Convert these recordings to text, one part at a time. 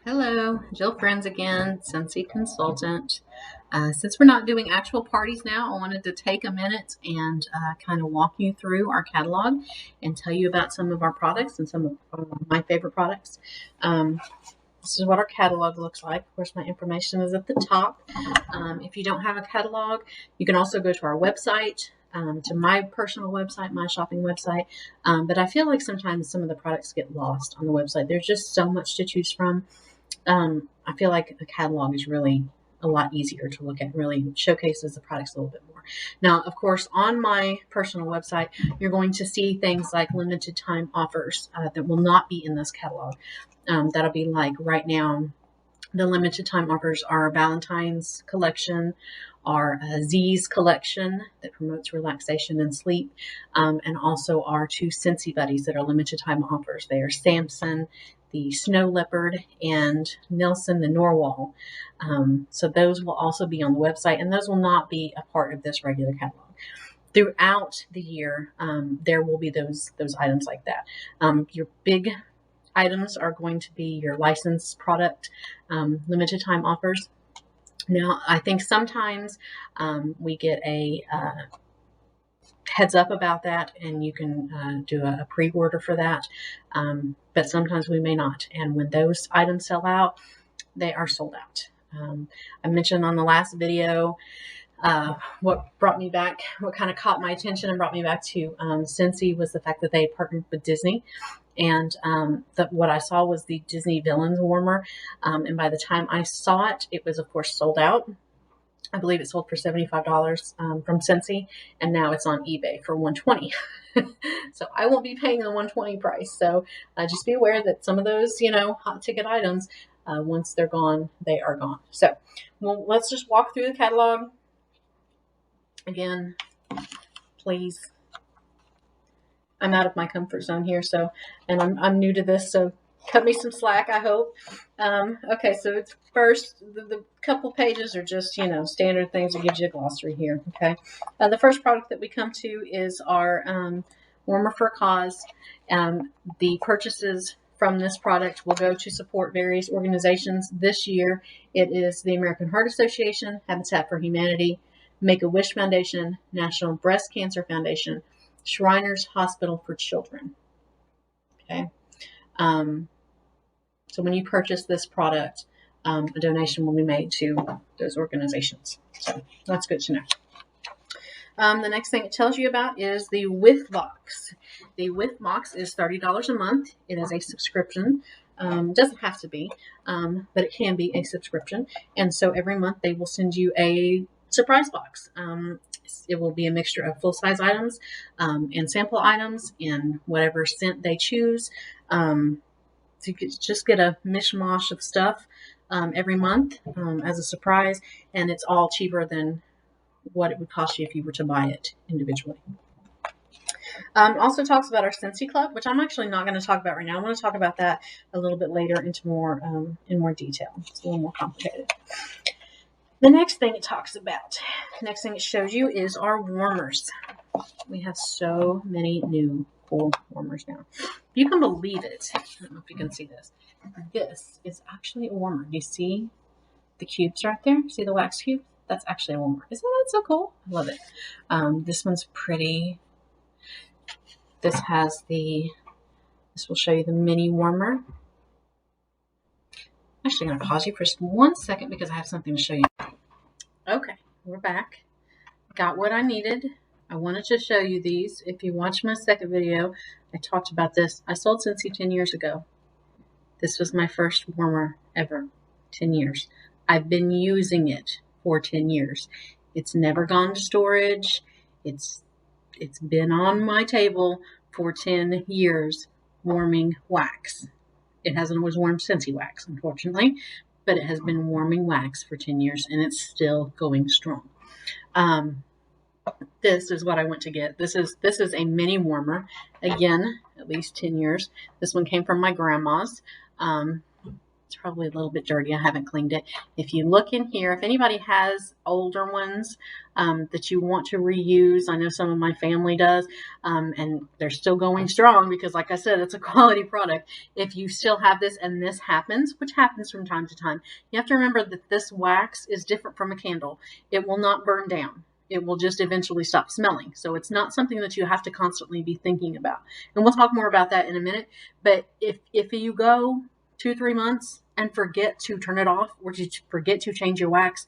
Hello, Jill Friends again, Scentsy Consultant. Since we're not doing actual parties now, I wanted to take a minute and kind of walk you through our catalog and tell you about some of our products and some of my favorite products. This is what our catalog looks like. Of course, my information is at the top. If you don't have a catalog, you can also go to our website, to my personal website, my shopping website. But I feel like sometimes some of the products get lost on the website. There's just so much to choose from. I feel like a catalog is really a lot easier to look at, really showcases the products a little bit more. Now, of course, on my personal website, you're going to see things like limited time offers that will not be in this catalog. That'll be like right now, the limited time offers are Valentine's collection, our Z's collection that promotes relaxation and sleep, and also our two Scentsy Buddies that are limited time offers. They are Samson, the Snow Leopard, and Nelson, the Norwal. So those will also be on the website, and those will not be a part of this regular catalog. Throughout the year, there will be those items like that. Your big items are going to be your licensed product, limited time offers. Now, I think sometimes we get a heads up about that, and you can do a pre-order for that, but sometimes we may not. And when those items sell out, they are sold out. I mentioned on the last video what kind of caught my attention and brought me back to Scentsy was the fact that they had partnered with Disney. And what I saw was the Disney Villains warmer. And by the time I saw it, it was, of course, sold out. I believe it sold for $75 from Scentsy, and now it's on eBay for $120. So I won't be paying the $120 price. So just be aware that some of those, hot ticket items, once they're gone, they are gone. So let's just walk through the catalog. Again, please. I'm out of my comfort zone here, and I'm new to this, so cut me some slack, I hope. Okay, so it's first, the couple pages are just, standard things that gives you a glossary here, okay? The first product that we come to is our warmer for a cause. The purchases from this product will go to support various organizations. This year, it is the American Heart Association, Habitat for Humanity, Make-A-Wish Foundation, National Breast Cancer Foundation, Shriners Hospital for Children. Okay. So when you purchase this product, a donation will be made to those organizations. So that's good to know. The next thing it tells you about is the With Box. The With Box is $30 a month. It is a subscription. Doesn't have to be, but it can be a subscription. And so every month they will send you a surprise box. It will be a mixture of full-size items and sample items in whatever scent they choose. To just get a mishmash of stuff every month as a surprise, and it's all cheaper than what it would cost you if you were to buy it individually. Also talks about our Scentsy Club, which I'm actually not going to talk about right now. I'm going to talk about that a little bit later in more detail. It's a little more complicated. The next thing it talks about, next thing it shows you is our warmers. We have so many new cool warmers now. You can believe it. I don't know if you can see this. This is actually a warmer. Do you see the cubes right there? See the wax cube? That's actually a warmer. Isn't that so cool? I love it. This one's pretty. This will show you the mini warmer. I'm actually going to pause you for just 1 second because I have something to show you. Okay, we're back. Got what I needed. I wanted to show you these. If you watch my second video, I talked about this. I sold Scentsy 10 years ago. This was my first warmer ever. 10 years. I've been using it for 10 years. It's never gone to storage. It's been on my table for 10 years warming wax. It hasn't always warmed Scentsy wax, unfortunately, but it has been warming wax for 10 years, and it's still going strong. This is what I went to get. This is a mini warmer. Again, at least 10 years. This one came from my grandma's. It's probably a little bit dirty. I haven't cleaned it. If you look in here, if anybody has older ones that you want to reuse, I know some of my family does, and they're still going strong because, like I said, it's a quality product. If you still have this and this happens, which happens from time to time, you have to remember that this wax is different from a candle. It will not burn down. It will just eventually stop smelling. So it's not something that you have to constantly be thinking about. And we'll talk more about that in a minute. But if you go 2-3 months and forget to turn it off or to forget to change your wax,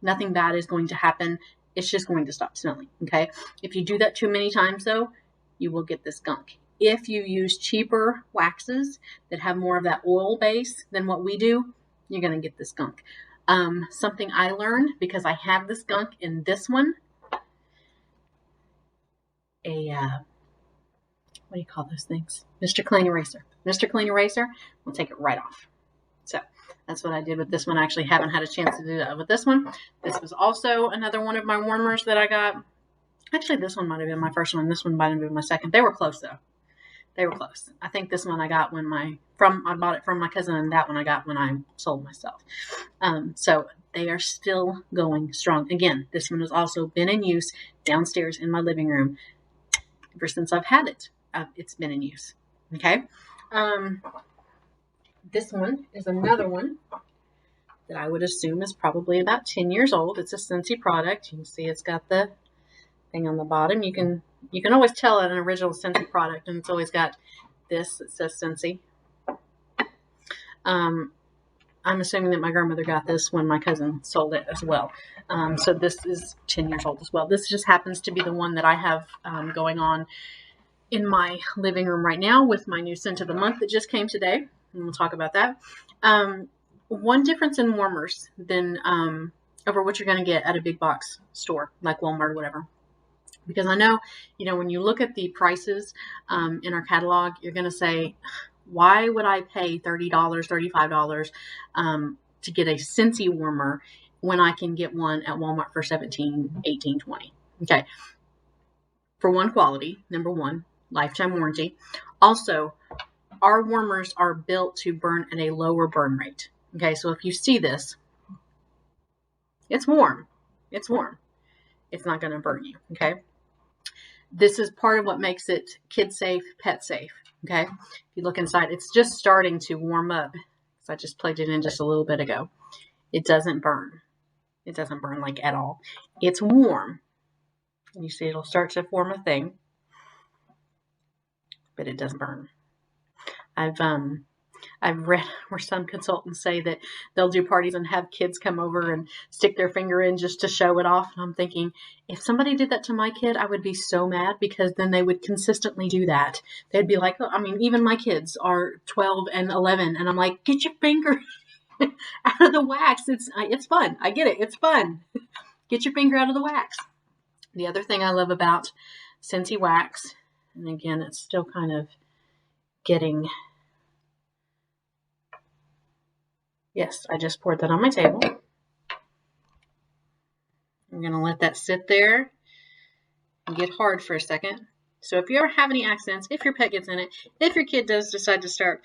nothing bad is going to happen. It's just going to stop smelling. Okay. If you do that too many times though, you will get this gunk. If you use cheaper waxes that have more of that oil base than what we do, you're going to get this gunk. Something I learned because I have this gunk in this one, what do you call those things? Mr. Clean Eraser. Mr. Clean Eraser will take it right off. So that's what I did with this one. I actually haven't had a chance to do that with this one. This was also another one of my warmers that I got. Actually, this one might have been my first one. This one might have been my second. They were close though. They were close. I think this one I got when I bought it from my cousin, and that one I got when I sold myself. So they are still going strong. Again, this one has also been in use downstairs in my living room ever since I've had it. It's been in use. Okay. This one is another one that I would assume is probably about 10 years old. It's a Scentsy product. You can see it's got the thing on the bottom. You can always tell an original Scentsy product, and it's always got this that says Scentsy. I'm assuming that my grandmother got this when my cousin sold it as well. So this is 10 years old as well. This just happens to be the one that I have going on in my living room right now with my new scent of the month that just came today. And we'll talk about that. One difference in warmers than over what you're going to get at a big box store like Walmart or whatever. Because I know, when you look at the prices in our catalog, you're going to say, why would I pay $30, $35 to get a Scentsy warmer when I can get one at Walmart for $17, $18, $20? Okay. For one, quality, number one, lifetime warranty. Also, our warmers are built to burn at a lower burn rate. Okay. So if you see this, it's warm. It's warm. It's not going to burn you. Okay. This is part of what makes it kid safe, pet safe. Okay. If you look inside, it's just starting to warm up. So I just plugged it in just a little bit ago. It doesn't burn. It doesn't burn like at all. It's warm. And you see it'll start to form a thing, but it doesn't burn. I've read where some consultants say that they'll do parties and have kids come over and stick their finger in just to show it off. And I'm thinking, if somebody did that to my kid, I would be so mad, because then they would consistently do that. They'd be like, even my kids are 12 and 11. And I'm like, get your finger out of the wax. It's fun. I get it. It's fun. Get your finger out of the wax. The other thing I love about Scentsy wax, and again, it's still kind of getting... Yes, I just poured that on my table. I'm going to let that sit there and get hard for a second. So if you ever have any accidents, if your pet gets in it, if your kid does decide to start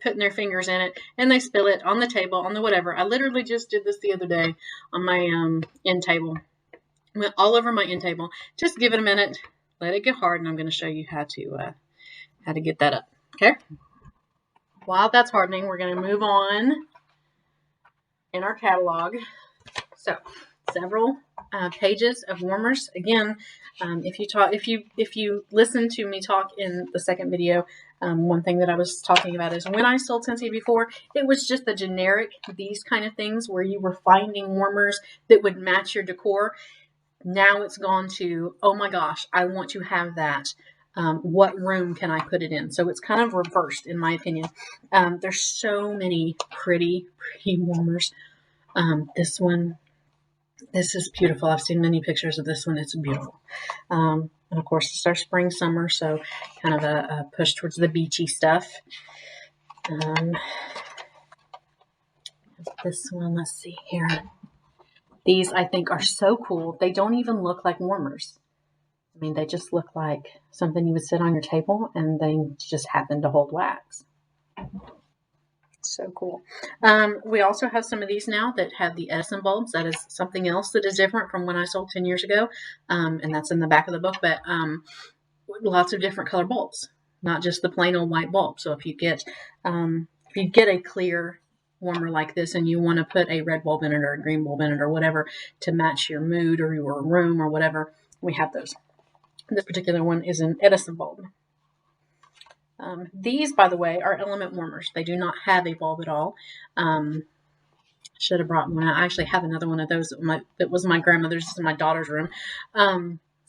putting their fingers in it and they spill it on the table, on the whatever. I literally just did this the other day on my end table. Went all over my end table. Just give it a minute. Let it get hard, and I'm going to show you how to get that up. Okay? While that's hardening, we're going to move on in our catalog. So several pages of warmers. Again, if you listen to me talk in the second video, one thing that I was talking about is when I sold Scentsy before, it was just the generic, these kind of things where you were finding warmers that would match your decor. Now it's gone to, oh my gosh, I want to have that. What room can I put it in? So it's kind of reversed, in my opinion. There's so many pretty warmers. This is beautiful. I've seen many pictures of this one. It's beautiful. And of course, it's our spring, summer, so kind of a push towards the beachy stuff. This one, let's see here. These, I think, are so cool. They don't even look like warmers. I mean, they just look like something you would sit on your table, and they just happen to hold wax. So cool. We also have some of these now that have the Edison bulbs. That is something else that is different from when I sold 10 years ago. And that's in the back of the book, but lots of different color bulbs, not just the plain old white bulb. So if you get a clear warmer like this and you want to put a red bulb in it or a green bulb in it or whatever to match your mood or your room or whatever, we have those. This particular one is an Edison bulb. These, by the way, are element warmers. They do not have a bulb at all. Should have brought one. I actually have another one of those that was my grandmother's in my daughter's room.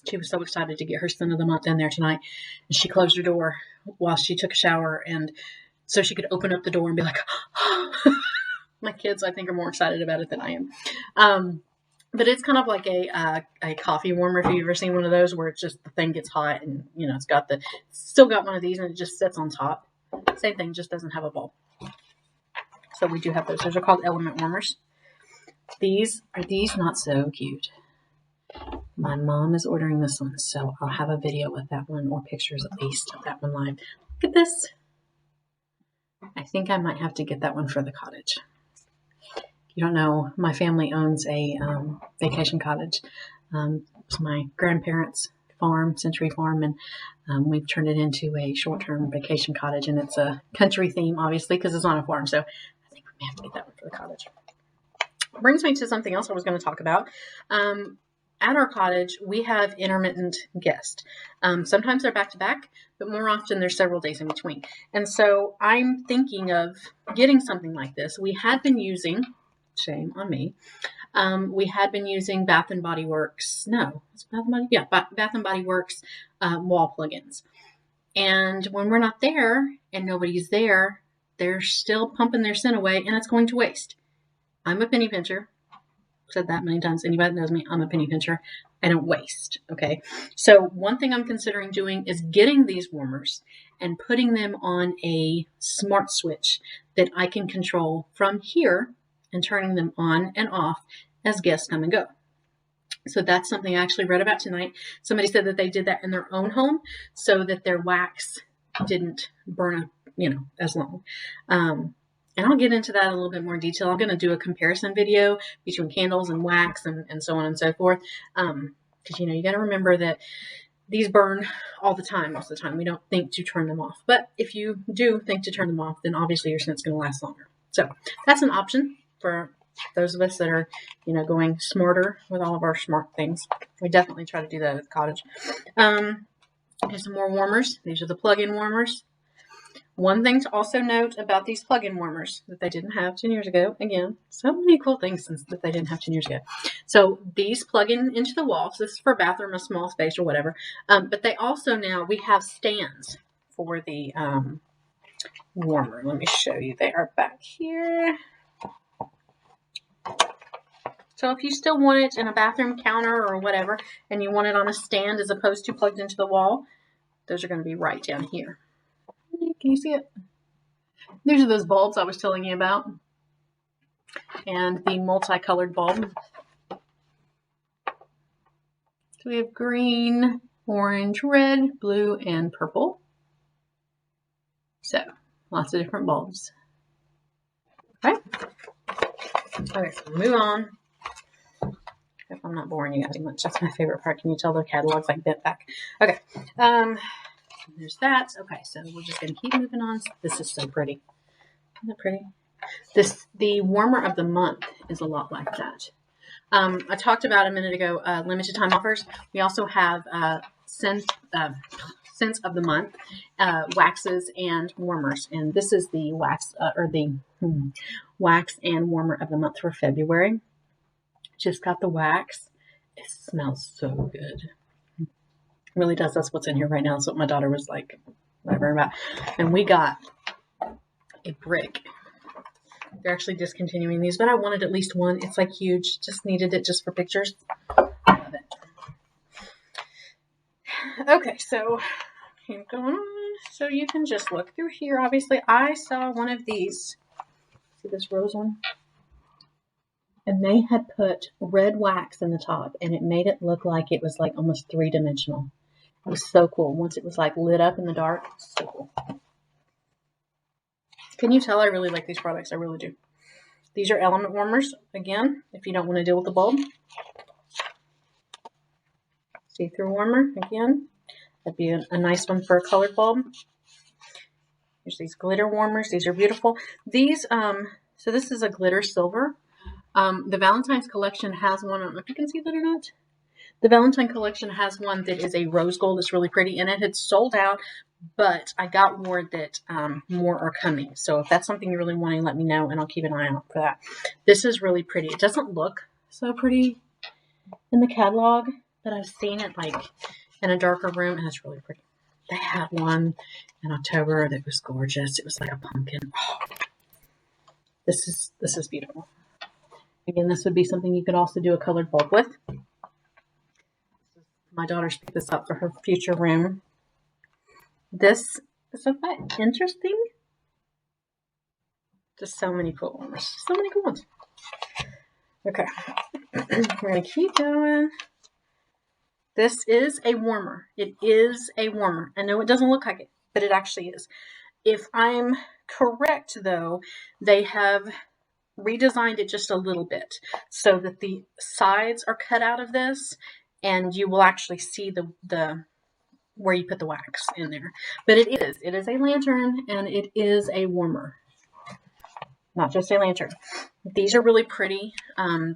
She was so excited to get her Scent of the Month in there tonight. And she closed her door while she took a shower, and so she could open up the door and be like, my kids, I think, are more excited about it than I am. But it's kind of like a coffee warmer, if you've ever seen one of those, where it's just the thing gets hot and, it's still got one of these and it just sits on top. Same thing, just doesn't have a bulb. So we do have those. Those are called element warmers. These not so cute. My mom is ordering this one, so I'll have a video with that one, or pictures at least of that one live. Look at this. I think I might have to get that one for the cottage. You don't know, my family owns a vacation cottage. It's my grandparents' farm, Century Farm, and we've turned it into a short-term vacation cottage, and it's a country theme, obviously, because it's on a farm, so I think we may have to get that one for the cottage. Brings me to something else I was going to talk about. At our cottage, we have intermittent guests. Sometimes they're back-to-back, but more often there's several days in between. And so I'm thinking of getting something like this. We had been using... Shame on me. We had been using Bath and Body Works. No, it's Bath and Body. Yeah, Bath and Body Works wall plugins. And when we're not there and nobody's there, they're still pumping their scent away, and it's going to waste. I'm a penny pincher. I've said that many times. Anybody that knows me, I'm a penny pincher. I don't waste. Okay. So one thing I'm considering doing is getting these warmers and putting them on a smart switch that I can control from here, and turning them on and off as guests come and go. So that's something I actually read about tonight. Somebody said that they did that in their own home so that their wax didn't burn up, as long. And I'll get into that a little bit more detail. I'm going to do a comparison video between candles and wax and so on and so forth. Because, you got to remember that these burn all the time, most of the time. We don't think to turn them off. But if you do think to turn them off, then obviously your scent's going to last longer. So that's an option for those of us that are, going smarter with all of our smart things. We definitely try to do that at the cottage. Here's some more warmers. These are the plug-in warmers. One thing to also note about these plug-in warmers that they didn't have 10 years ago. Again, so many cool things that they didn't have 10 years ago. So these plug in into the wall. So this is for a bathroom, a small space or whatever. But they also now, we have stands for the warmer. Let me show you. They are back here. So if you still want it in a bathroom counter or whatever, and you want it on a stand as opposed to plugged into the wall, those are going to be right down here. Can you see it? These are those bulbs I was telling you about. And the multicolored bulb. So we have green, orange, red, blue, and purple. So lots of different bulbs. Okay. Okay, so move on. If I'm not boring you guys much, that's my favorite part. Can you tell the catalog's like bent back? Okay. There's that. Okay, so we're just going to keep moving on. This is so pretty. Isn't that pretty? The warmer of the month is a lot like that. I talked about a minute ago limited time offers. We also have Scents of the Month waxes and warmers, and this is the wax wax and warmer of the month for February. Just got the wax. It smells so good. It really does. That's what's in here right now. That's what my daughter was like, whatever about. And we got a brick. They're actually discontinuing these, but I wanted at least one. It's like huge. Just needed it just for pictures. I love it. Okay, so keep going on. So you can just look through here. Obviously, I saw one of these. See this rose one? And they had put red wax in the top, and it made it look like it was like almost three-dimensional. It was so cool. Once it was like lit up in the dark, so cool. Can you tell I really like these products? I really do. These are element warmers, again, if you don't want to deal with the bulb. See-through warmer, again. That'd be a nice one for a colored bulb. There's these glitter warmers. These are beautiful. These, so this is a glitter silver. The Valentine's collection has one. I don't know if you can see that or not. The Valentine collection has one that is a rose gold. It's really pretty, and it had sold out, but I got word that more are coming. So if that's something you're really wanting, let me know, and I'll keep an eye out for that. This is really pretty. It doesn't look so pretty in the catalog, but I've seen it like in a darker room, and it's really pretty. They had one in October that was gorgeous. It was like a pumpkin. Oh, this is beautiful. Again, this would be something you could also do a colored bulb with. My daughter's picked this up for her future room. This isn't that interesting? Just so many cool ones. So many cool ones. Okay. We're going to keep going. This is a warmer. It is a warmer. I know it doesn't look like it, but it actually is. If I'm correct, though, they have redesigned it just a little bit so that the sides are cut out of this, and you will actually see the where you put the wax in there. But it is a lantern, and it is a warmer, not just a lantern. These are really pretty.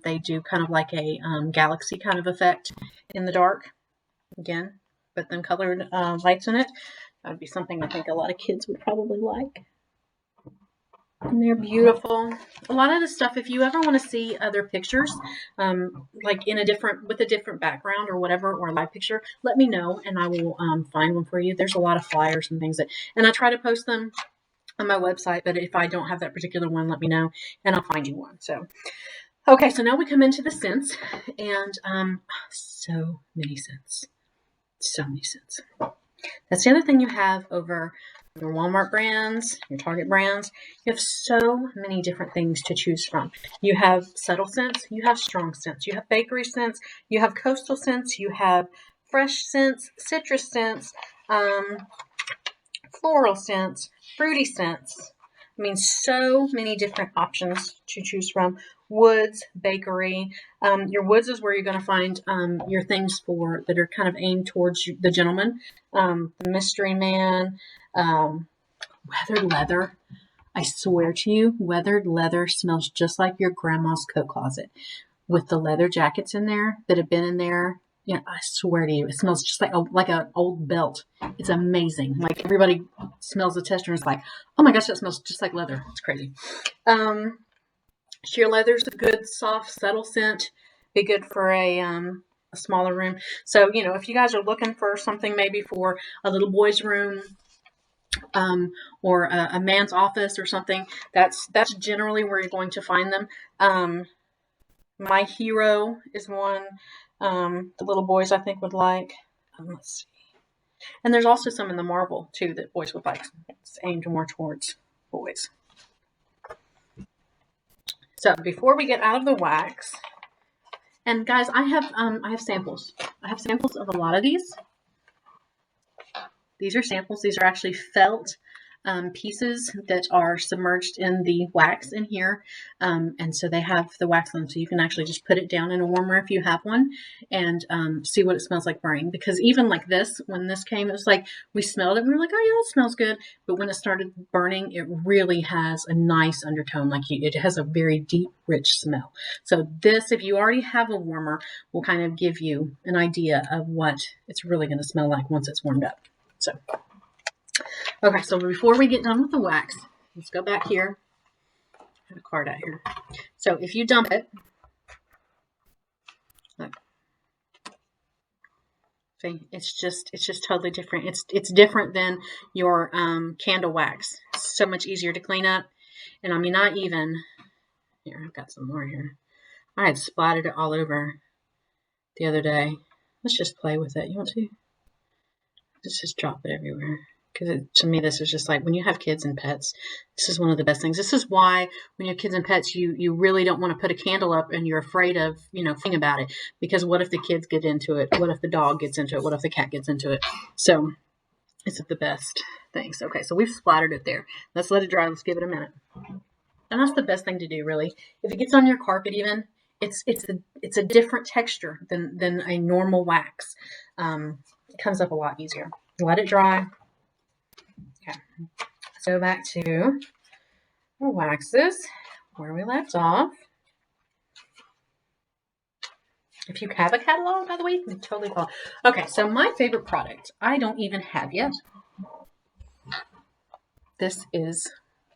They do kind of like a galaxy kind of effect in the dark. Again, put them colored lights in it. That would be something I think a lot of kids would probably like. And they're beautiful. A lot of the stuff, if you ever want to see other pictures, like in with a different background or whatever, or a live picture, let me know and I will find one for you. There's a lot of flyers and things and I try to post them on my website, but if I don't have that particular one, let me know and I'll find you one. So, okay, so now we come into the scents, and so many scents. So many scents. That's the other thing you have over your Walmart brands, your Target brands. You have so many different things to choose from. You have subtle scents, you have strong scents, you have bakery scents, you have coastal scents, you have fresh scents, citrus scents, floral scents, fruity scents. I mean, so many different options to choose from. Woods, bakery. Your woods is where you're going to find your things that are kind of aimed towards the gentleman. The mystery man, weathered leather. I swear to you, weathered leather smells just like your grandma's coat closet with the leather jackets in there that have been in there. Yeah, I swear to you, it smells just like an old belt. It's amazing. Like everybody smells the tester and is like, oh my gosh, that smells just like leather. It's crazy. Sheer leather's a good, soft, subtle scent. Be good for a smaller room. So, if you guys are looking for something maybe for a little boy's room, or a man's office or something, that's generally where you're going to find them. My Hero is one the little boys I think would like. Let's see. And there's also some in the Marvel too that boys would like. It's aimed more towards boys. So before we get out of the wax, and guys, I have samples. I have samples of a lot of these. These are samples. These are actually felt pieces that are submerged in the wax in here. And so they have the wax on them. So you can actually just put it down in a warmer if you have one and see what it smells like burning. Because even like this, when this came, it was like we smelled it and we were like, oh yeah, it smells good. But when it started burning, it really has a nice undertone. Like it has a very deep, rich smell. So this, if you already have a warmer, will kind of give you an idea of what it's really going to smell like once it's warmed up. So, okay, so before we get done with the wax, let's go back here. I have a card out here. So if you dump it, look, see, it's just totally different. It's different than your candle wax. It's so much easier to clean up. And I mean, not even here. I've got some more here. I had splattered it all over the other day. Let's just play with it. You want to? Just drop it everywhere. Because to me, this is just like when you have kids and pets, this is one of the best things. This is why when you have kids and pets, you really don't want to put a candle up and you're afraid of, thinking about it. Because what if the kids get into it? What if the dog gets into it? What if the cat gets into it? So Is it the best things? Okay, so we've splattered it there. Let's let it dry. Let's give it a minute. And that's the best thing to do, really. If it gets on your carpet, even it's a different texture than a normal wax. It comes up a lot easier. Let it dry. Okay, let's go back to our waxes where we left off. If you have a catalog, by the way, you can totally follow. Okay, so my favorite product, I don't even have yet. This is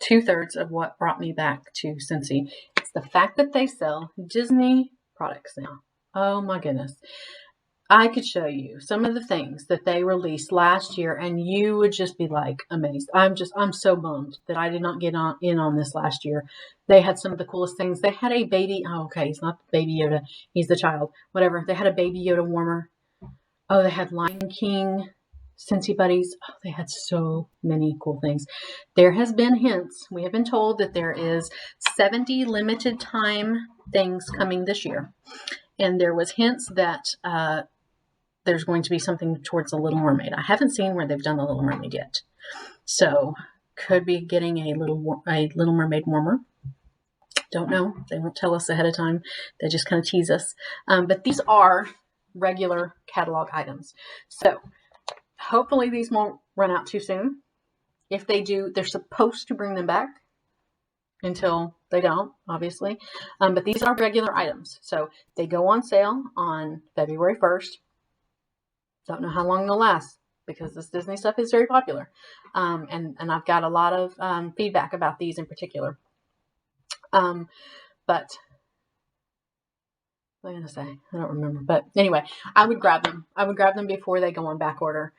2/3 of what brought me back to Scentsy. It's the fact that they sell Disney products now. Oh my goodness. I could show you some of the things that they released last year and you would just be like amazed. I'm so bummed that I did not get in on this last year. They had some of the coolest things. They had a baby, oh, okay, he's not Baby Yoda, he's the child, whatever. They had a Baby Yoda warmer. Oh, they had Lion King, Scentsy Buddies. Oh, they had so many cool things. There has been hints. We have been told that there is 70 limited time things coming this year. And there was hints that there's going to be something towards the Little Mermaid. I haven't seen where they've done the Little Mermaid yet. So could be getting a Little Mermaid warmer. Don't know. They won't tell us ahead of time. They just kind of tease us. But these are regular catalog items. So hopefully these won't run out too soon. If they do, they're supposed to bring them back until they don't, obviously. But these are regular items. So they go on sale on February 1st. Don't know how long they'll last because this Disney stuff is very popular. And I've got a lot of feedback about these in particular. But what was I going to say? I don't remember. But anyway, I would grab them. I would grab them before they go on back order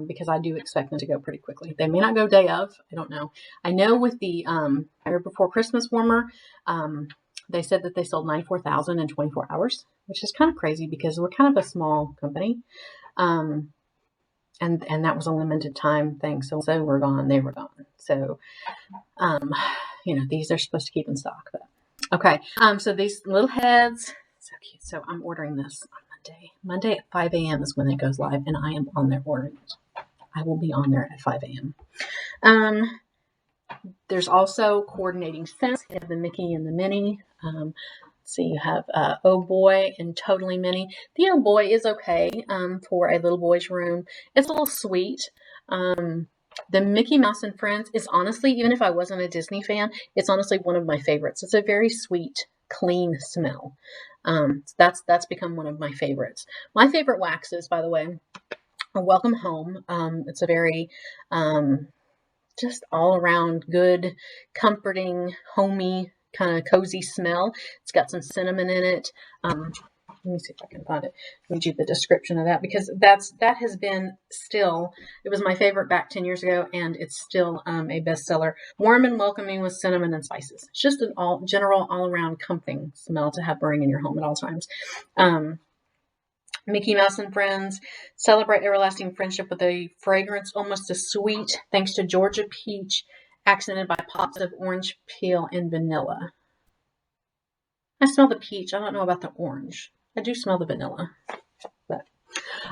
because I do expect them to go pretty quickly. They may not go day of. I don't know. I know with the Before Christmas warmer, they said that they sold 94,000 in 24 hours, which is kind of crazy because we're kind of a small company. And that was a limited time thing. So we're gone, they were gone. So, these are supposed to keep in stock, but okay. So these little heads, so cute. So I'm ordering this on Monday. Monday at 5 a.m. is when it goes live and I am on there ordering it. I will be on there at 5 a.m. There's also coordinating scents. You have the Mickey and the Minnie. So you have Oh Boy and Totally Minnie. The Oh Boy is okay for a little boy's room. It's a little sweet. The Mickey Mouse and Friends is honestly, even if I wasn't a Disney fan, it's honestly one of my favorites. It's a very sweet, clean smell. That's become one of my favorites. My favorite waxes, by the way, are Welcome Home. It's a very just all around good, comforting, homey, kind of cozy smell. It's got some cinnamon in it. Let me see if I can find it. Read you the description of that because that has been still. It was my favorite back 10 years ago, and it's still a bestseller. Warm and welcoming with cinnamon and spices. It's just an general all around comforting smell to have burning in your home at all times. Mickey Mouse and Friends, celebrate everlasting friendship with a fragrance almost as sweet, thanks to Georgia peach, accented by pops of orange peel and vanilla. I smell the peach. I don't know about the orange. I do smell the vanilla. But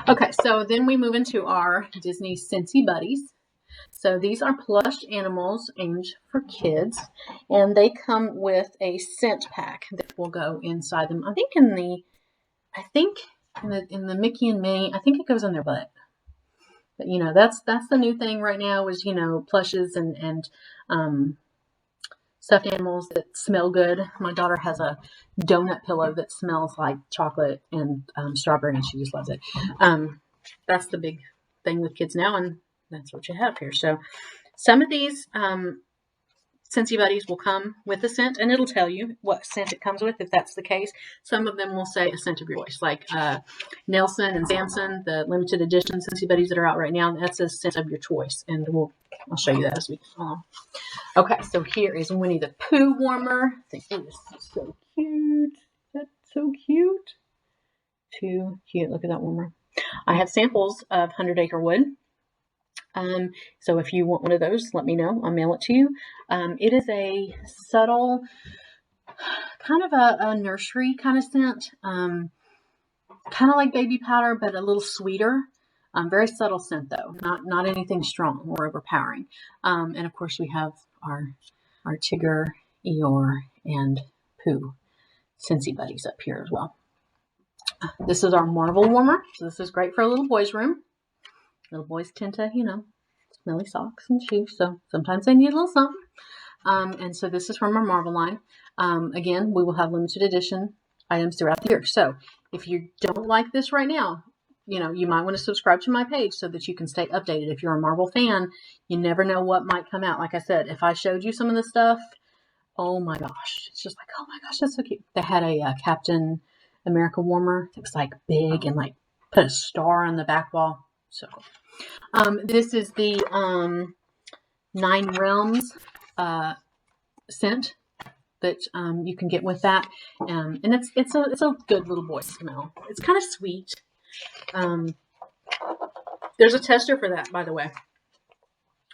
okay, so then we move into our Disney Scentsy Buddies. So these are plush animals aimed for kids, and they come with a scent pack that will go inside them. I think in the Mickey and Minnie, I think it goes in their butt. But that's the new thing right now is plushes and stuffed animals that smell good. My daughter has a donut pillow that smells like chocolate and strawberry, and she just loves it. That's the big thing with kids now, and that's what you have here. So some of these Scentsy Buddies will come with a scent, and it'll tell you what scent it comes with if that's the case. Some of them will say a scent of your choice, like Nelson and Samson, the limited edition Scentsy Buddies that are out right now. That's a scent of your choice, and I'll show you that as we go along. Okay, so here is Winnie the Pooh warmer. I think this is so cute. That's so cute. Too cute. Look at that warmer. I have samples of 100 Acre Wood. So if you want one of those, let me know. I'll mail it to you. It is a subtle, kind of a nursery kind of scent. Kind of like baby powder, but a little sweeter. Very subtle scent though, not anything strong or overpowering. And of course we have our Tigger, Eeyore, and Pooh Scentsy buddies up here as well. This is our Marvel warmer. So this is great for a little boy's room. Little boys tend to, smelly socks and shoes, so sometimes they need a little something. And so this is from our Marvel line. Again, we will have limited edition items throughout the year. So if you don't like this right now, you might want to subscribe to my page so that you can stay updated. If you're a Marvel fan, you never know what might come out. Like I said, if I showed you some of the stuff, oh my gosh, it's just like, oh my gosh, that's so cute. They had a Captain America warmer. It was like big and like put a star on the back wall. So cool. This is the 9 Realms scent that you can get with that, and it's a good little boy smell. It's kind of sweet. There's a tester for that, by the way,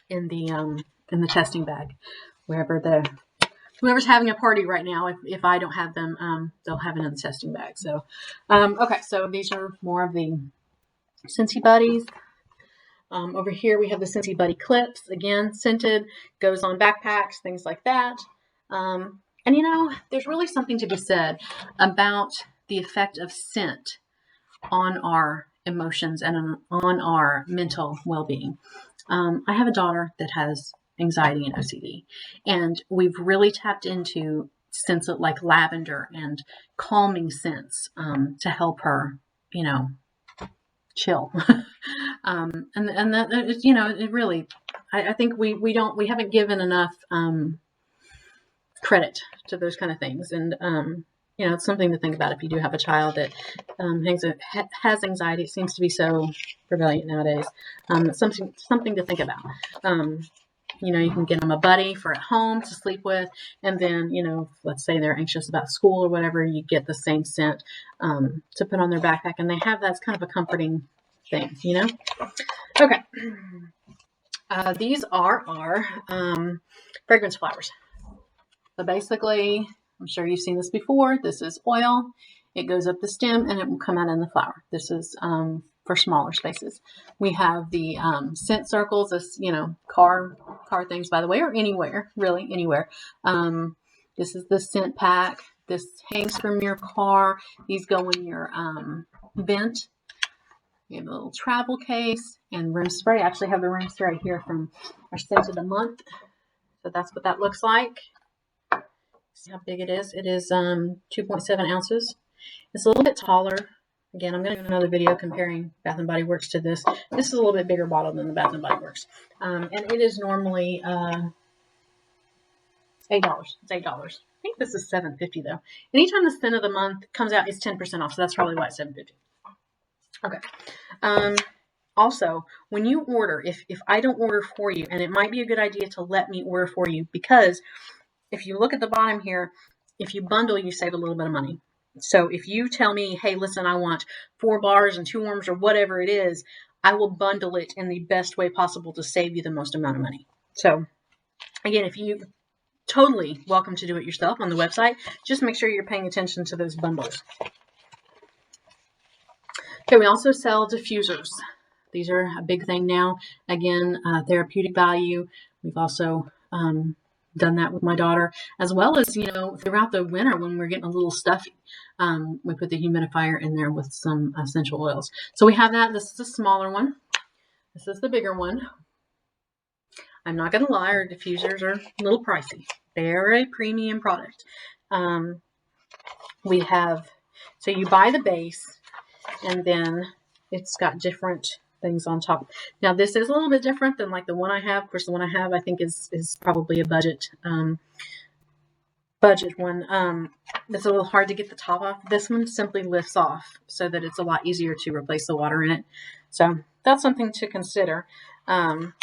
in the testing bag. Whoever's having a party right now, if I don't have them, they'll have it in the testing bag. So, okay, so these are more of the Scentsy buddies. Over here we have the Scentsy Buddy clips, again scented, goes on backpacks, things like that. And there's really something to be said about the effect of scent on our emotions and on our mental well-being. I have a daughter that has anxiety and OCD, and we've really tapped into scents like lavender and calming scents to help her, chill. And that, it really, I think we haven't given enough credit to those kind of things. And, it's something to think about if you do have a child that has anxiety. It seems to be so prevalent nowadays. Something to think about. You can get them a buddy for at home to sleep with. And then, let's say they're anxious about school or whatever, you get the same scent to put on their backpack. And they have that's kind of a comforting thing, Okay. These are our fragrance flowers. So basically, I'm sure you've seen this before. This is oil. It goes up the stem and it will come out in the flower. This is for smaller spaces. We have the scent circles, this, car things, by the way, or anywhere, really anywhere. This is the scent pack. This hangs from your car. These go in your vent. We have a little travel case and room spray. I actually have the room spray here from our scent of the month. So that's what that looks like. See how big it is? It is 2.7 ounces. It's a little bit taller. Again, I'm going to do another video comparing Bath & Body Works to this. This is a little bit bigger bottle than the Bath & Body Works. And it is normally $8. It's $8. I think this is $7.50 though. Anytime the scent of the month comes out, it's 10% off. So that's probably why it's $7.50. Okay. Also, when you order, if I don't order for you, and it might be a good idea to let me order for you, because if you look at the bottom here, if you bundle, you save a little bit of money. So if you tell me, hey, listen, I want 4 bars and 2 warms or whatever it is, I will bundle it in the best way possible to save you the most amount of money. So again, if you totally welcome to do it yourself on the website, just make sure you're paying attention to those bundles. Okay, we also sell diffusers. These are a big thing now. Again, therapeutic value. We've also done that with my daughter, as well as, throughout the winter when we're getting a little stuffy. We put the humidifier in there with some essential oils. So we have that. This is a smaller one. This is the bigger one. I'm not going to lie, our diffusers are a little pricey. They're a premium product. So you buy the base, and then it's got different things on top. Now this is a little bit different than like the one I have. Of course, the one I have, I think is probably a budget one. It's a little hard to get the top off. This one simply lifts off so that it's a lot easier to replace the water in it. So that's something to consider. And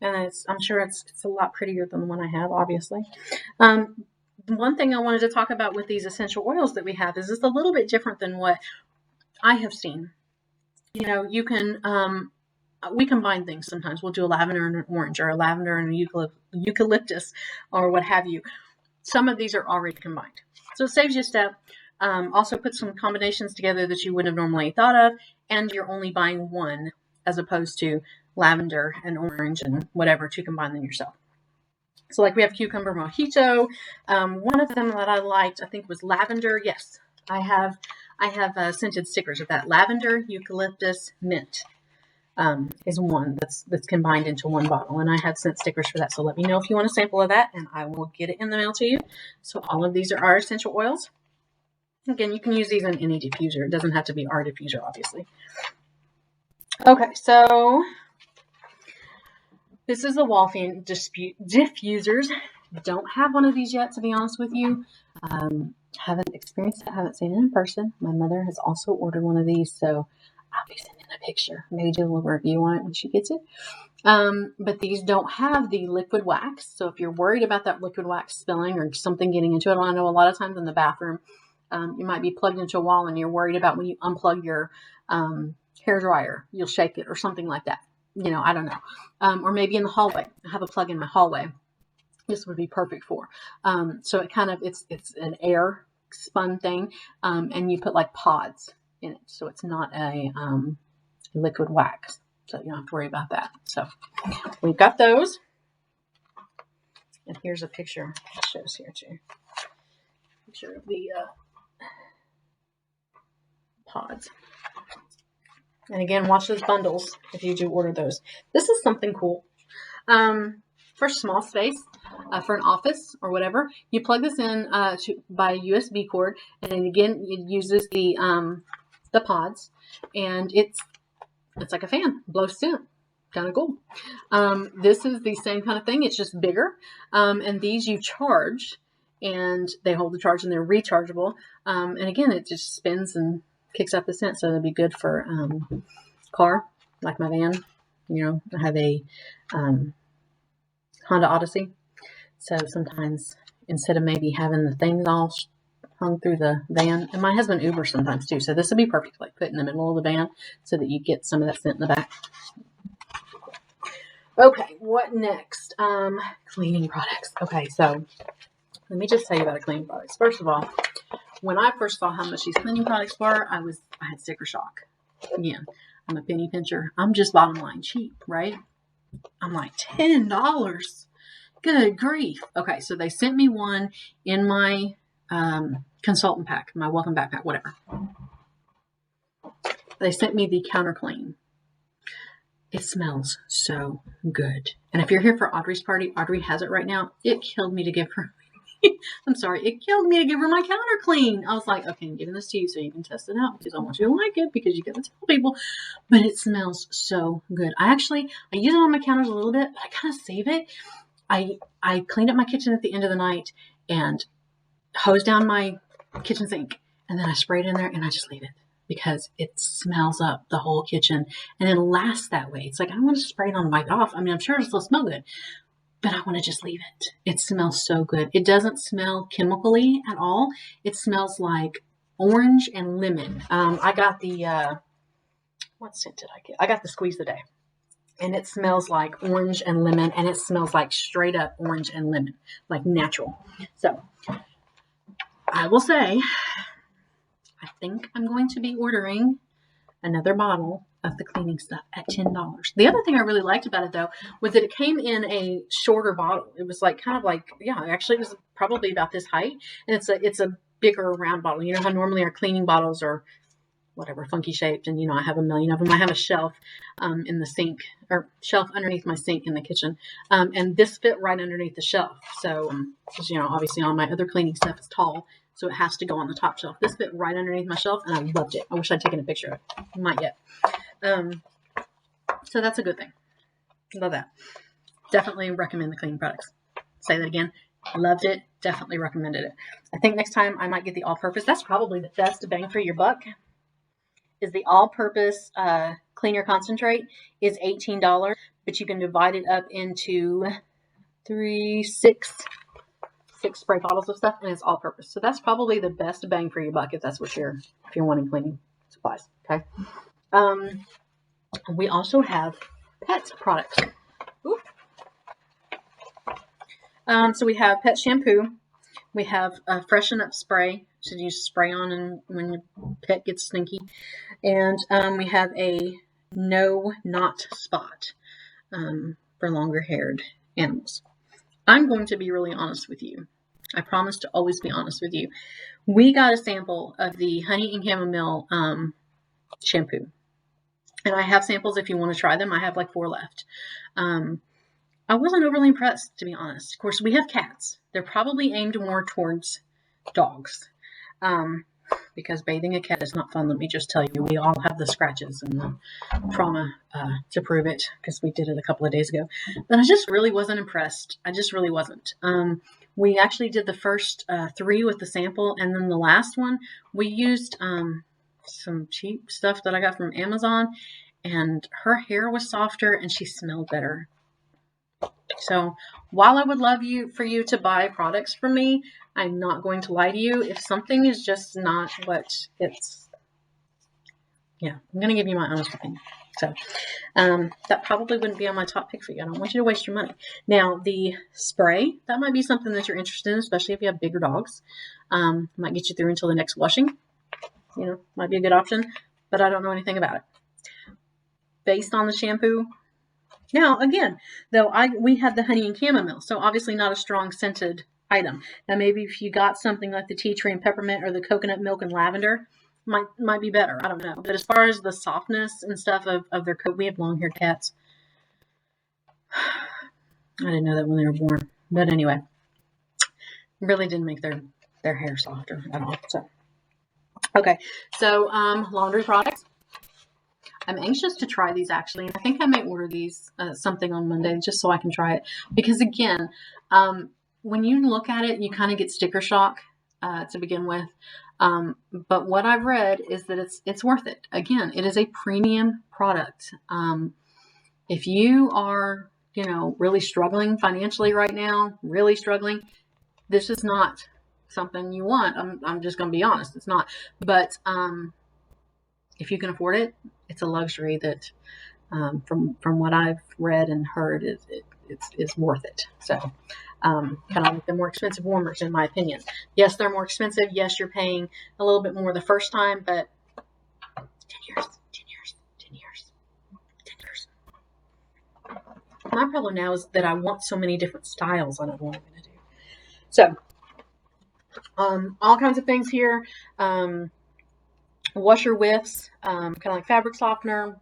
I'm sure it's a lot prettier than the one I have, obviously. One thing I wanted to talk about with these essential oils that we have is it's a little bit different than what I have seen. You can, we combine things sometimes. We'll do a lavender and an orange, or a lavender and a eucalyptus, or what have you. Some of these are already combined. So it saves you a step. Also put some combinations together that you wouldn't have normally thought of, and you're only buying one as opposed to lavender and orange and whatever to combine them yourself. So like we have cucumber mojito. One of them that I liked, I think, was lavender. Yes, I have scented stickers of that. Lavender, eucalyptus, mint is one that's combined into one bottle. And I have scent stickers for that. So let me know if you want a sample of that and I will get it in the mail to you. So all of these are our essential oils. Again, you can use these in any diffuser. It doesn't have to be our diffuser, obviously. Okay, so this is the Wolfing diffusers. Don't have one of these yet, to be honest with you. Haven't experienced it, haven't seen it in person. My mother has also ordered one of these, so I'll be sending a picture. Maybe do a little review on it when she gets it. But these don't have the liquid wax. So if you're worried about that liquid wax spilling or something getting into it, I know a lot of times in the bathroom, you might be plugged into a wall and you're worried about when you unplug your hair dryer, you'll shake it or something like that. You know, I don't know. Or maybe in the hallway. I have a plug in my hallway. This would be perfect for. So it kind of, it's an air spun thing. And you put like pods in it. So it's not a liquid wax. So you don't have to worry about that. So we've got those. And here's a picture. It shows here too. Picture of the pods. And again, watch those bundles if you do order those. This is something cool. For a small space, for an office or whatever, you plug this in by a USB cord, and then again, it uses the pods, and it's like a fan, blows scent. Kind of cool. This is the same kind of thing. It's just bigger, and these you charge, and they hold the charge, and they're rechargeable. And again, it just spins and kicks up the scent, so it'll be good for car, like my van. You know, I have a Honda Odyssey, so sometimes instead of maybe having the things all hung through the van, and my husband Ubers sometimes too, so this would be perfect, like put in the middle of the van so that you get some of that scent in the back. Okay, what next? Cleaning products. Okay, so let me just tell you about the cleaning products. First of all, when I first saw how much these cleaning products were, I had sticker shock. Again, I'm a penny pincher. I'm just bottom line cheap, right? I'm like, $10. Good grief. Okay, so they sent me one in my consultant pack, my welcome backpack, whatever. They sent me the counter clean. It smells so good. And if you're here for Audrey's party, Audrey has it right now. It killed me to give her. I'm sorry. It killed me to give her my counter clean. I was like, okay, I'm giving this to you so you can test it out because I want you to like it because you got to tell people. But it smells so good. I use it on my counters a little bit, but I kind of save it. I cleaned up my kitchen at the end of the night and hosed down my kitchen sink. And then I sprayed it in there and I just leave it because it smells up the whole kitchen and it lasts that way. It's like, I don't want to spray it on and wipe it off. I mean, I'm sure it'll still smell good, but I want to just leave it. It smells so good. It doesn't smell chemically at all. It smells like orange and lemon. I got the, what scent did I get? I got the Squeeze the Day. And it smells like orange and lemon. And it smells like straight up orange and lemon. Like natural. So, I will say, I think I'm going to be ordering another bottle of the cleaning stuff at $10. The other thing I really liked about it though was that it came in a shorter bottle. It was like kind of like, yeah, actually it was probably about this height, and it's a bigger round bottle. You know how normally our cleaning bottles are whatever funky shaped, and you know I have a million of them. I have a shelf in the sink, or shelf underneath my sink in the kitchen, and this fit right underneath the shelf. So because you know obviously all my other cleaning stuff is tall, so it has to go on the top shelf. This fit right underneath my shelf, and I loved it. I wish I'd taken a picture of it. Not yet. So that's a good thing. Love that. Definitely recommend the cleaning products. Say that again. Loved it. Definitely recommended it. I think next time I might get the all-purpose. That's probably the best bang for your buck. Is the all-purpose cleaner concentrate is $18, but you can divide it up into six spray bottles of stuff, and it's all-purpose. So that's probably the best bang for your buck if that's what if you're wanting cleaning supplies. Okay. We also have pet products. Ooh. So we have pet shampoo. We have a freshen up spray. So you spray on and when your pet gets stinky. And we have a no knot spot for longer haired animals. I'm going to be really honest with you. I promise to always be honest with you. We got a sample of the honey and chamomile shampoo. And I have samples if you want to try them. I have like 4 left. I wasn't overly impressed, to be honest. Of course, we have cats. They're probably aimed more towards dogs. Because bathing a cat is not fun, let me just tell you. We all have the scratches and the trauma to prove it, because we did it a couple of days ago. But I just really wasn't impressed. I just really wasn't. We actually did the first 3 with the sample, and then the last one, we used some cheap stuff that I got from Amazon, and her hair was softer and she smelled better. So while I would love for you to buy products from me, I'm not going to lie to you. If something is just not what it's, yeah, I'm going to give you my honest opinion. So that probably wouldn't be on my top pick for you. I don't want you to waste your money. Now, the spray, that might be something that you're interested in, especially if you have bigger dogs. Might get you through until the next washing. You know, might be a good option, but I don't know anything about it. Based on the shampoo. Now, again, though, we had the honey and chamomile, so obviously not a strong scented item. Now, maybe if you got something like the tea tree and peppermint or the coconut milk and lavender, might be better. I don't know. But as far as the softness and stuff of their coat, we have long-haired cats. I didn't know that when they were born. But anyway, really didn't make their hair softer at all. So, okay. So, laundry products. I'm anxious to try these, actually. I think I may order these something on Monday just so I can try it. Because, again, when you look at it, you kind of get sticker shock to begin with. But what I've read is that it's worth it. Again, it is a premium product. If you are, really struggling financially right now, really struggling, this is not something you want. I'm just going to be honest. It's not. But if you can afford it, it's a luxury that, from what I've read and heard, it's worth it. So, kind of like the more expensive warmers, in my opinion. Yes, they're more expensive. Yes, you're paying a little bit more the first time, but 10 years. My problem now is that I want so many different styles. I don't know what I'm going to do. So, all kinds of things here. Washer whiffs, kind of like fabric softener.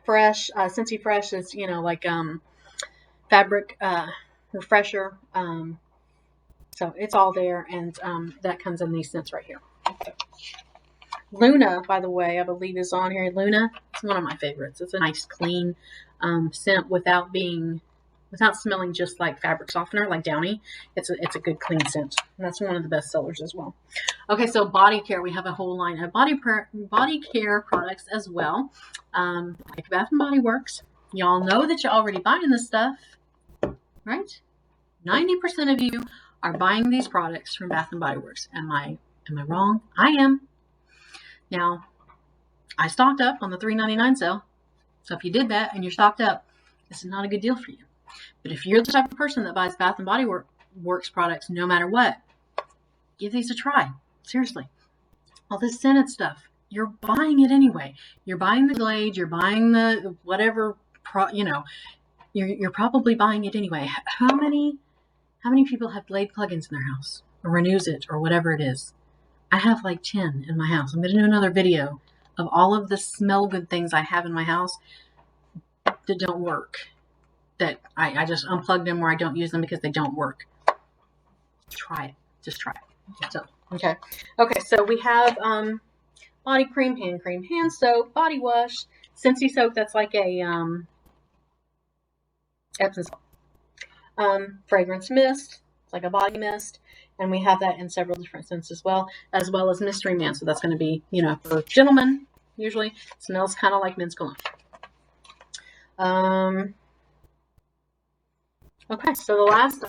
Fresh, Scentsy Fresh is, like fabric refresher. So it's all there, and that comes in these scents right here. Luna, by the way, I believe is on here. Luna, it's one of my favorites. It's a nice, clean scent without smelling just like fabric softener, like Downy. It's a good, clean scent. And that's one of the best sellers as well. Okay, so body care. We have a whole line of body care products as well. Like Bath & Body Works. Y'all know that you're already buying this stuff, right? 90% of you are buying these products from Bath & Body Works. Am I wrong? I am. Now, I stocked up on the $3.99 sale. So if you did that and you're stocked up, this is not a good deal for you. But if you're the type of person that buys Bath & Body Works products no matter what, give these a try. Seriously. All this scented stuff, you're buying it anyway. You're buying the Glade, you're buying the whatever, you're probably buying it anyway. How many people have Glade plugins in their house? Or Renews It, or whatever it is? I have like 10 in my house. I'm going to do another video of all of the smell good things I have in my house that don't work. That I just unplug them or I don't use them because they don't work. Try it. Just try it. So, okay. Okay, so we have body cream, hand soap, body wash, Scentsy soap. That's like a Epsom salt. Fragrance mist. It's like a body mist. And we have that in several different scents as well as Mystery Man. So that's going to be, for gentlemen, usually. It smells kind of like men's cologne. Okay, so the last,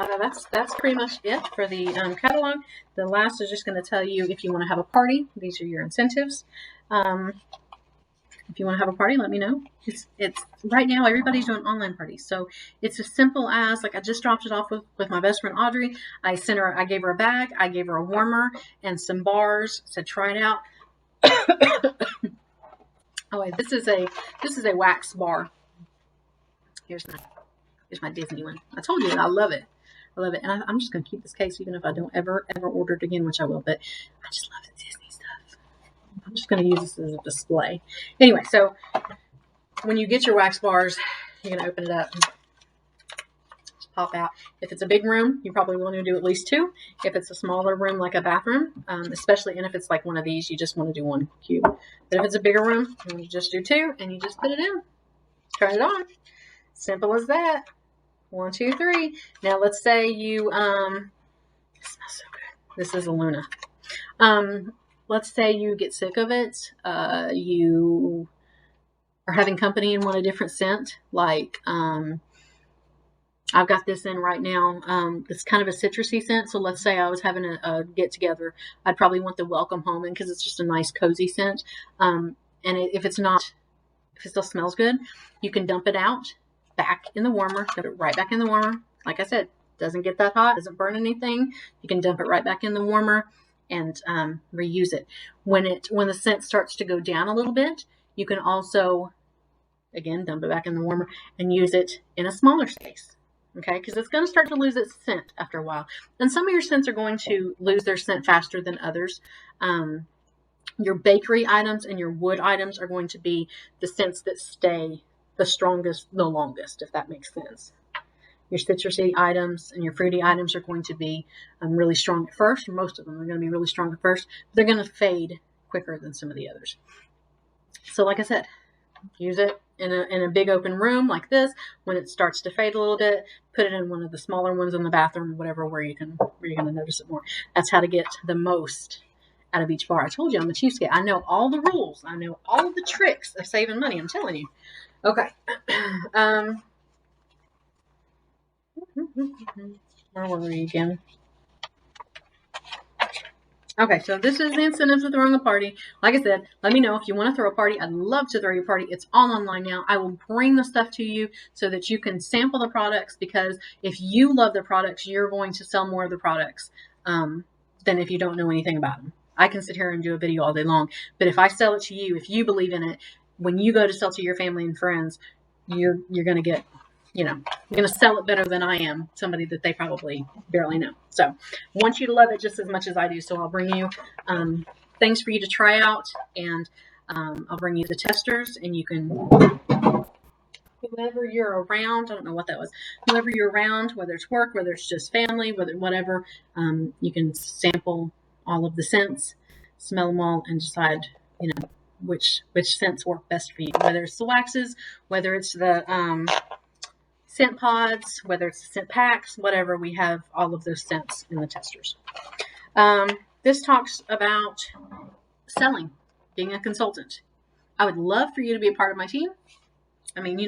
that's pretty much it for the catalog. The last is just going to tell you if you want to have a party. These are your incentives. If you want to have a party, let me know. It's right now, everybody's doing online parties. So it's as simple as, like, I just dropped it off with my best friend, Audrey. I gave her a bag. I gave her a warmer and some bars. Said, try it out. Oh wait, this is a wax bar. Here's my Disney one. I told you that I love it. I love it, and I'm just gonna keep this case even if I don't ever order it again, which I will. But I just love the Disney stuff. I'm just gonna use this as a display. Anyway, so when you get your wax bars, you're gonna open it up. Just pop out. If it's a big room, you probably want to do at least 2. If it's a smaller room like a bathroom, especially, and if it's like one of these, you just want to do 1 cube. But if it's a bigger room, you just do 2, and you just put it in. Turn it on. Simple as that. 1, 2, 3. Now let's say you it smells so good. This is a Luna. Let's say you get sick of it. You are having company and want a different scent. Like I've got this in right now. It's kind of a citrusy scent. So let's say I was having a get together. I'd probably want the Welcome Home in because it's just a nice cozy scent. And if it still smells good, you can dump it out back in the warmer. Put it right back in the warmer. Like I said, doesn't get that hot, doesn't burn anything. You can dump it right back in the warmer and reuse it. When the scent starts to go down a little bit, you can also, again, dump it back in the warmer and use it in a smaller space. Okay, because it's going to start to lose its scent after a while. And some of your scents are going to lose their scent faster than others. Your bakery items and your wood items are going to be the scents that stay the strongest, the longest, if that makes sense. Your citrusy items and your fruity items are going to be really strong at first. Most of them are going to be really strong at first, but they're going to fade quicker than some of the others. So like I said, use it in a big open room like this. When it starts to fade a little bit, put it in one of the smaller ones in the bathroom, whatever, where you're going to notice it more. That's how to get the most out of each bar. I told you I'm a cheapskate. I know all the rules. I know all of the tricks of saving money. I'm telling you. Okay. Where were we again? Okay, so this is the incentives of throwing a party. Like I said, let me know if you want to throw a party. I'd love to throw your party. It's all online now. I will bring the stuff to you so that you can sample the products, because if you love the products, you're going to sell more of the products than if you don't know anything about them. I can sit here and do a video all day long, but if I sell it to you, if you believe in it, when you go to sell to your family and friends, you're going to get, you're going to sell it better than I am, somebody that they probably barely know. So I want you to love it just as much as I do. So I'll bring you things for you to try out, and I'll bring you the testers, and you can, whoever you're around, I don't know what that was, whoever you're around, whether it's work, whether it's just family, whatever, you can sample all of the scents, smell them all, and decide, which scents work best for you, whether it's the waxes, whether it's the scent pods, whether it's the scent packs, whatever. We have all of those scents in the testers. This talks about selling, being a consultant. I would love for you to be a part of my team. I mean,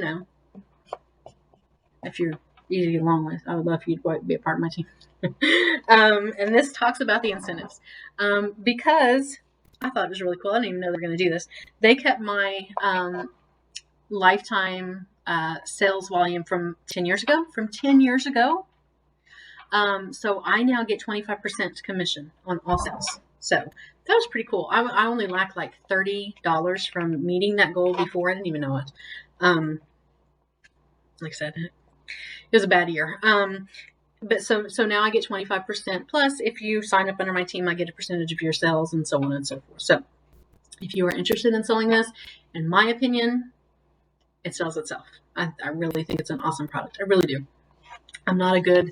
if you're easy to get along with, I would love for you to be a part of my team. And this talks about the incentives. Because I thought it was really cool. I didn't even know they were going to do this. They kept my lifetime sales volume from 10 years ago. So I now get 25% commission on all sales. So that was pretty cool. I only lacked like $30 from meeting that goal before. I didn't even know it. Like I said, it was a bad year. But so now I get 25%. Plus, if you sign up under my team, I get a percentage of your sales, and so on and so forth. So if you are interested in selling this, in my opinion, it sells itself. I really think it's an awesome product. I really do. I'm not a good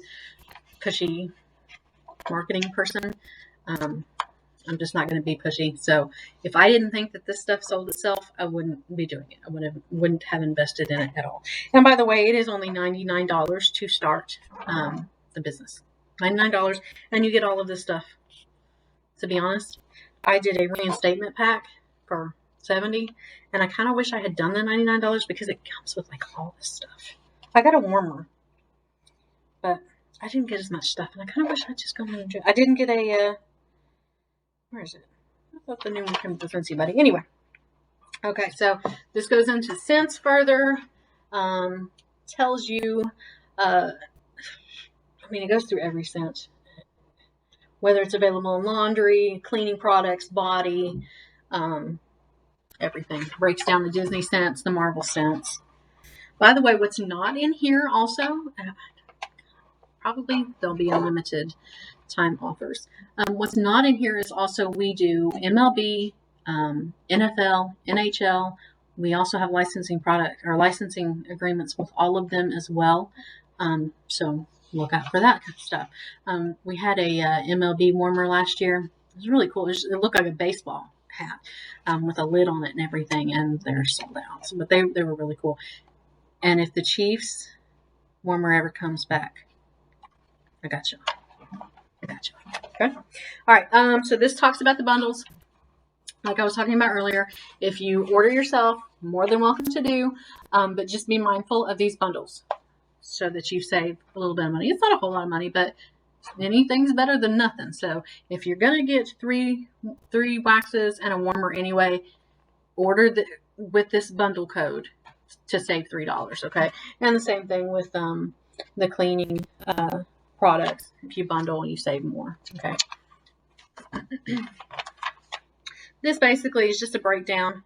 pushy marketing person. I'm just not going to be pushy. So if I didn't think that this stuff sold itself, I wouldn't be doing it. I wouldn't have invested in it at all. And by the way, it is only $99 to start the business. $99, and you get all of this stuff. To be honest, I did a reinstatement pack for $70, and I kind of wish I had done the $99 because it comes with like all this stuff. I got a warmer, but I didn't get as much stuff, and I kind of wish I'd just gone and I didn't get a where is it? I thought the new one came with the Scentsy Buddy. Anyway. Okay, so this goes into scents further. Tells you, it goes through every scent. Whether it's available in laundry, cleaning products, body, everything. Breaks down the Disney scents, the Marvel scents. By the way, what's not in here also, probably there'll be unlimited time offers. What's not in here is also we do MLB, NFL, NHL. We also have licensing agreements with all of them as well. So look out for that kind of stuff. We had a MLB warmer last year. It was really cool. It looked like a baseball hat with a lid on it and everything, and they're sold out. So, but they were really cool. And if the Chiefs warmer ever comes back, I got you. Okay. All right. So this talks about the bundles. Like I was talking about earlier, if you order yourself, more than welcome to do, but just be mindful of these bundles so that you save a little bit of money. It's not a whole lot of money, but anything's better than nothing. So if you're going to get three waxes and a warmer anyway, order with this bundle code to save $3. Okay. And the same thing with the cleaning products. If you bundle, you save more. Okay. This basically is just a breakdown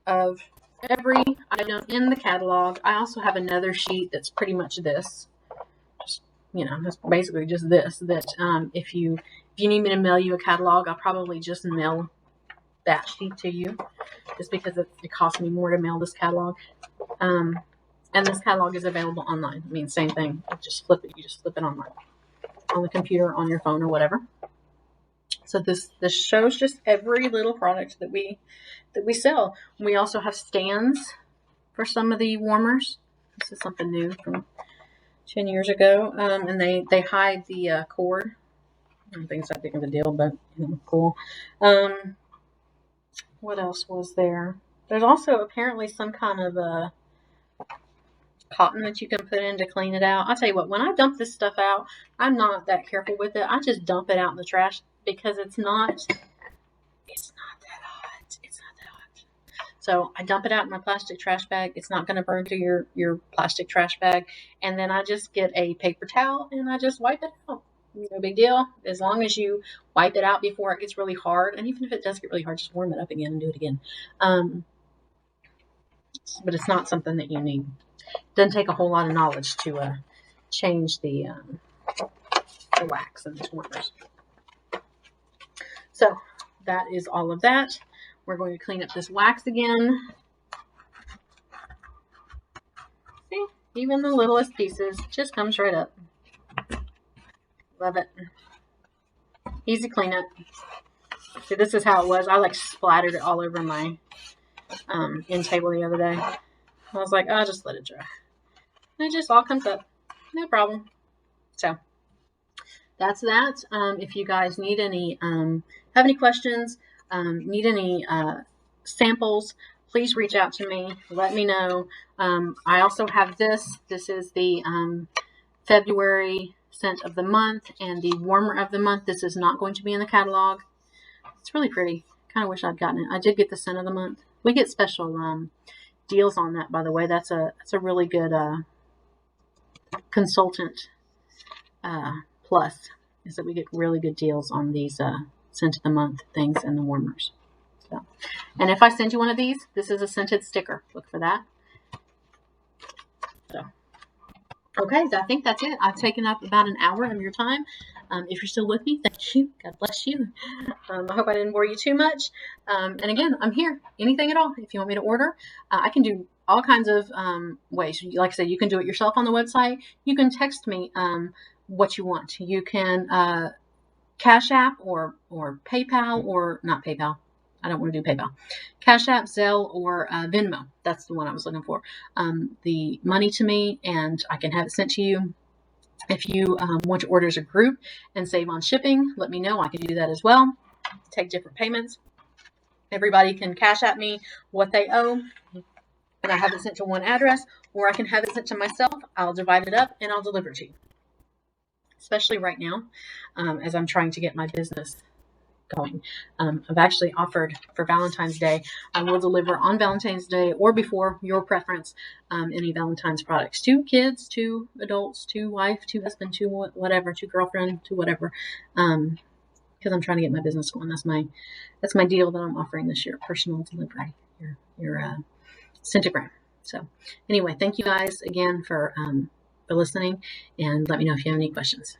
of every item in the catalog. I also have another sheet that's pretty much this. Just, that's basically just this. That if you need me to mail you a catalog, I'll probably just mail that sheet to you, just because it costs me more to mail this catalog. And this catalog is available online. I mean, same thing. You just flip it online on the computer, on your phone, or whatever. So this shows just every little product that we sell. We also have stands for some of the warmers. This is something new from 10 years ago, and they hide the cord. I don't think it's that big of a deal, but cool. What else was there? There's also apparently some kind of cotton that you can put in to clean it out. I'll tell you what, when I dump this stuff out, I'm not that careful with it. I just dump it out in the trash because it's not that hot. It's not that hot. So I dump it out in my plastic trash bag. It's not going to burn through your plastic trash bag. And then I just get a paper towel and I just wipe it out. No big deal. As long as you wipe it out before it gets really hard. And even if it does get really hard, just warm it up again and do it again. But it's not something that you need. Doesn't take a whole lot of knowledge to change the wax in these warmers. So that is all of that. We're going to clean up this wax again. See, even the littlest pieces just comes right up. Love it. Easy cleanup. See, this is how it was. I splattered it all over my end table the other day. I was like, I'll just let it dry. And it just all comes up. No problem. So that's that. If you guys need any, have any questions, need any samples, please reach out to me. Let me know. I also have this. This is the February scent of the month and the warmer of the month. This is not going to be in the catalog. It's really pretty. Kind of wish I'd gotten it. I did get the scent of the month. We get special deals on that, by the way. That's a really good consultant plus, is that we get really good deals on these scent of the month things and the warmers. So, and if I send you one of these, this is a scented sticker. Look for that. So, okay, so I think that's it. I've taken up about an hour of your time. If you're still with me, thank you. God bless you. I hope I didn't bore you too much. And again, I'm here. Anything at all. If you want me to order, I can do all kinds of ways. Like I said, you can do it yourself on the website. You can text me what you want. You can Cash App or PayPal, or not PayPal. I don't want to do PayPal. Cash App, Zelle, or Venmo. That's the one I was looking for. The money to me, and I can have it sent to you. If you want to order as a group and save on shipping, let me know. I can do that as well. Take different payments. Everybody can Cash App me what they owe, and I have it sent to one address, or I can have it sent to myself. I'll divide it up and I'll deliver it to you. Especially right now, as I'm trying to get my business going. I've actually offered for Valentine's Day. I will deliver on Valentine's Day or before, your preference, any Valentine's products to kids, to adults, to wife, to husband, to whatever, to girlfriend, to whatever. because I'm trying to get my business going. That's my deal that I'm offering this year: personal delivery, your Centigram. So anyway, thank you guys again for listening, and let me know if you have any questions.